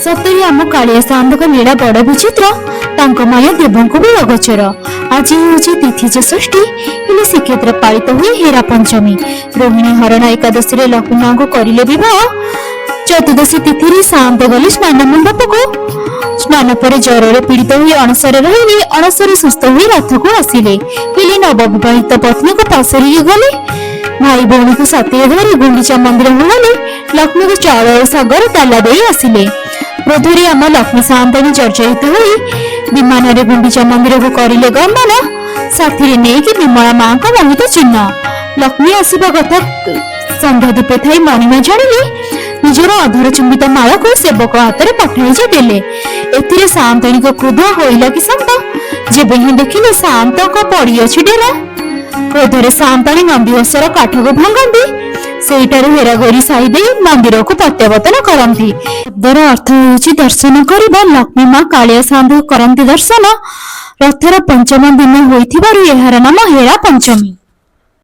सतरी आम कालिया साधक लीला बड़ विचित्र माया देवों भी अगोचर। आज हूँ तिथि षष्ठी हेले श्रीक्षेत्र पालित हुए हेरा पंचमी। रोहिणी हरण एकादशी लक्ष्मी माँ को करिले विवाह। चतुर्दशी तिथि सात गले स्नान मंडप को। स्नान पर ज्वर पीड़ित हुए अणसर रही अणसर सुस्थ हुए रथ को आसिले। हेले नवविवाहित पत्नी को पाशरी गले। भाई भौणी को साथी धरी गुंडीचा मंदिर गले। लक्ष्मी को चाउल सागर ताला दे आसिले। बोधरे आम लक्ष्मी सान्ताणी चर्चित हुई विमान रे गुंडीचा मंदिर को करिले गमन। साथी नहीं कि विमला माँ का मोहित चिन्ह। लक्ष्मी आसवा कथा संध्या दीपे थी मणिमा जाणिले। निजर अधर चुंबित माला को सेवक हाथ में पठाई देले। एथिरे सान्ताणी को क्रोध होइला कि शांत जेबे ही देखिले शांत को पड़ी अछि डेरा। क्रोधरे सान्ताणी नंदीघोषर काठ को भांगती। सेठारु हेरागोरी साही दे मंदिर को प्रत्यावर्तन करती। शब्दर अर्थ होउछि दर्शन करिबा। लक्ष्मी माँ कालिया साधु करती दर्शन। रथर पंचम दिन होइथिबारु एहार नाम हेरा पंचमी।